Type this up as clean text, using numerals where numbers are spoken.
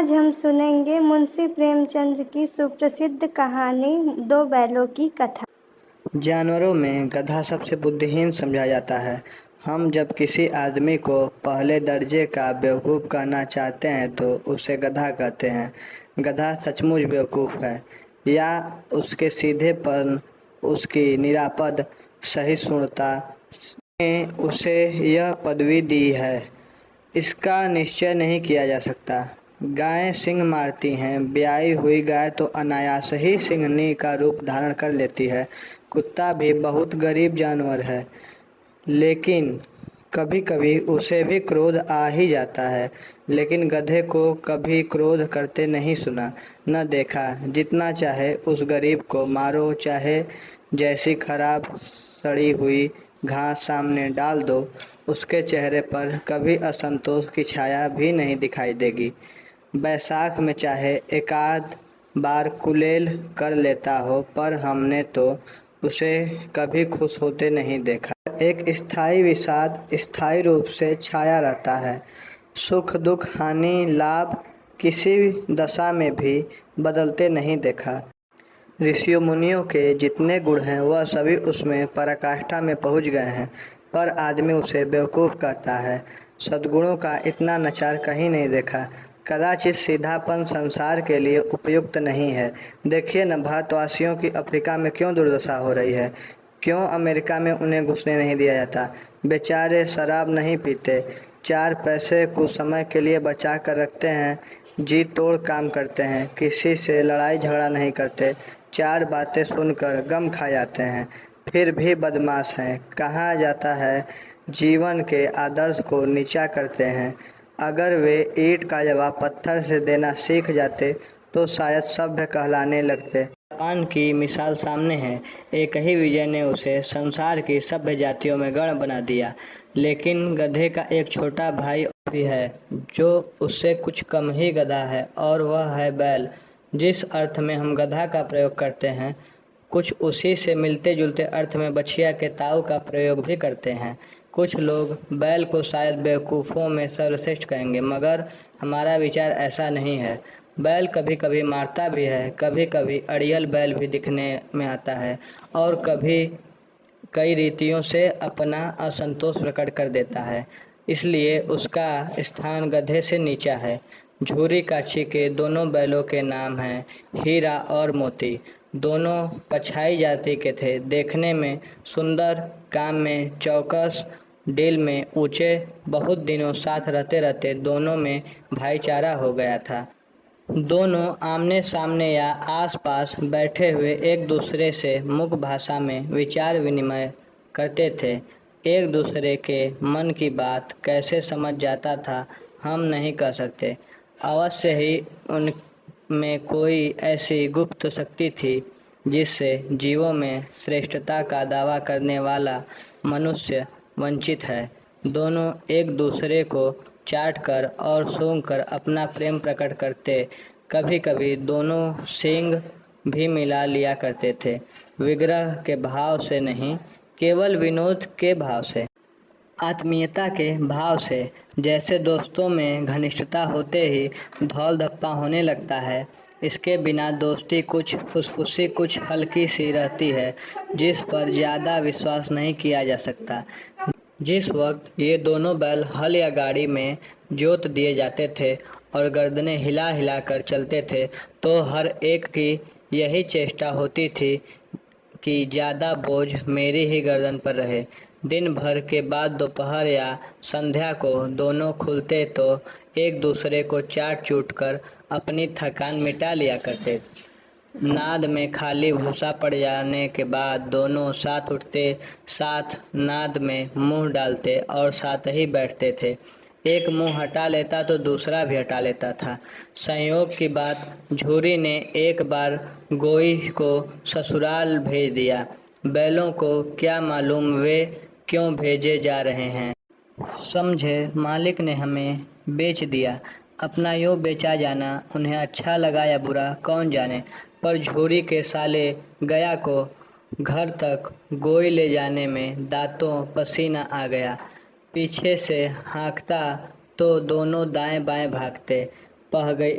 आज हम सुनेंगे मुंशी प्रेमचंद की सुप्रसिद्ध कहानी दो बैलों की कथा। जानवरों में गधा सबसे बुद्धिहीन समझा जाता है। हम जब किसी आदमी को पहले दर्जे का बेवकूफ़ कहना चाहते हैं तो उसे गधा कहते हैं। गधा सचमुच बेवकूफ़ है या उसके सीधेपन, उसकी निरापद सहिष्णुता ने उसे यह पदवी दी है, इसका निश्चय नहीं किया जा सकता। गायें सींग मारती हैं, ब्याई हुई गाय तो अनायास ही सींगनी का रूप धारण कर लेती है। कुत्ता भी बहुत गरीब जानवर है, लेकिन कभी कभी उसे भी क्रोध आ ही जाता है। लेकिन गधे को कभी क्रोध करते नहीं सुना, न देखा। जितना चाहे उस गरीब को मारो, चाहे जैसी खराब सड़ी हुई घास सामने डाल दो, उसके चेहरे पर कभी असंतोष की छाया भी नहीं दिखाई देगी। बैसाख में चाहे एकाध बार कुलेल कर लेता हो, पर हमने तो उसे कभी खुश होते नहीं देखा। एक स्थायी विषाद स्थायी रूप से छाया रहता है। सुख दुख हानि लाभ किसी दशा में भी बदलते नहीं देखा। ऋषियों मुनियों के जितने गुण हैं वह सभी उसमें पराकाष्ठा में पहुंच गए हैं, पर आदमी उसे बेवकूफ़ कहता है। सद्गुणों का इतना नचार कहीं नहीं देखा। कदाचित सीधापन संसार के लिए उपयुक्त नहीं है। देखिए न, भारतवासियों की अफ्रीका में क्यों दुर्दशा हो रही है, क्यों अमेरिका में उन्हें घुसने नहीं दिया जाता। बेचारे शराब नहीं पीते, 4 पैसे कुछ समय के लिए बचा कर रखते हैं, जी तोड़ काम करते हैं, किसी से लड़ाई झगड़ा नहीं करते, 4 बातें सुनकर गम खा जाते हैं, फिर भी बदमाश हैं। कहा जाता है जीवन के आदर्श को नीचा करते हैं। अगर वे ईंट का जवाब पत्थर से देना सीख जाते तो शायद सभ्य कहलाने लगते। जापान की मिसाल सामने है। एक ही विजय ने उसे संसार की सभ्य जातियों में गण बना दिया। लेकिन गधे का एक छोटा भाई भी है जो उससे कुछ कम ही गधा है, और वह है बैल। जिस अर्थ में हम गधा का प्रयोग करते हैं, कुछ उसी से मिलते जुलते अर्थ में बछिया के ताऊ का प्रयोग भी करते हैं। कुछ लोग बैल को शायद बेवकूफ़ों में सर्वश्रेष्ठ कहेंगे, मगर हमारा विचार ऐसा नहीं है। बैल कभी कभी मारता भी है, कभी कभी अड़ियल बैल भी दिखने में आता है, और कभी कई रीतियों से अपना असंतोष प्रकट कर देता है। इसलिए उसका स्थान गधे से नीचा है। झूरी काछी के दोनों बैलों के नाम हैं हीरा और मोती। दोनों पछाई जाति के थे, देखने में सुंदर, काम में चौकस, दिल में ऊंचे। बहुत दिनों साथ रहते रहते दोनों में भाईचारा हो गया था। दोनों आमने सामने या आसपास बैठे हुए एक दूसरे से मुख भाषा में विचार विनिमय करते थे। एक दूसरे के मन की बात कैसे समझ जाता था हम नहीं कह सकते। अवश्य ही उनमें कोई ऐसी गुप्त शक्ति थी जिससे जीवों में श्रेष्ठता का दावा करने वाला मनुष्य वंचित है। दोनों एक दूसरे को चाटकर और सूंघकर अपना प्रेम प्रकट करते। कभी कभी दोनों सींग भी मिला लिया करते थे, विग्रह के भाव से नहीं, केवल विनोद के भाव से, आत्मीयता के भाव से। जैसे दोस्तों में घनिष्ठता होते ही धौल धप्पा होने लगता है, इसके बिना दोस्ती कुछ फुसफुसी, कुछ हल्की सी रहती है, जिस पर ज़्यादा विश्वास नहीं किया जा सकता। जिस वक्त ये दोनों बैल हल या गाड़ी में जोत दिए जाते थे और गर्दनें हिला हिला कर चलते थे, तो हर एक की यही चेष्टा होती थी कि ज़्यादा बोझ मेरी ही गर्दन पर रहे। दिन भर के बाद दोपहर या संध्या को दोनों खुलते तो एक दूसरे को चाट चूट कर अपनी थकान मिटा लिया करते। नाद में खाली भूसा पड़ जाने के बाद दोनों साथ उठते, साथ नाद में मुंह डालते और साथ ही बैठते थे। एक मुंह हटा लेता तो दूसरा भी हटा लेता था। संयोग की बात, झूरी ने एक बार गोई को ससुराल भेज दिया। बैलों को क्या मालूम वे क्यों भेजे जा रहे हैं। समझे मालिक ने हमें बेच दिया। अपना यूँ बेचा जाना उन्हें अच्छा लगा या बुरा कौन जाने, पर झूरी के साले गया को घर तक गोई ले जाने में दांतों पसीना आ गया। पीछे से हाँकता तो दोनों दाएं बाएं भागते। पह गई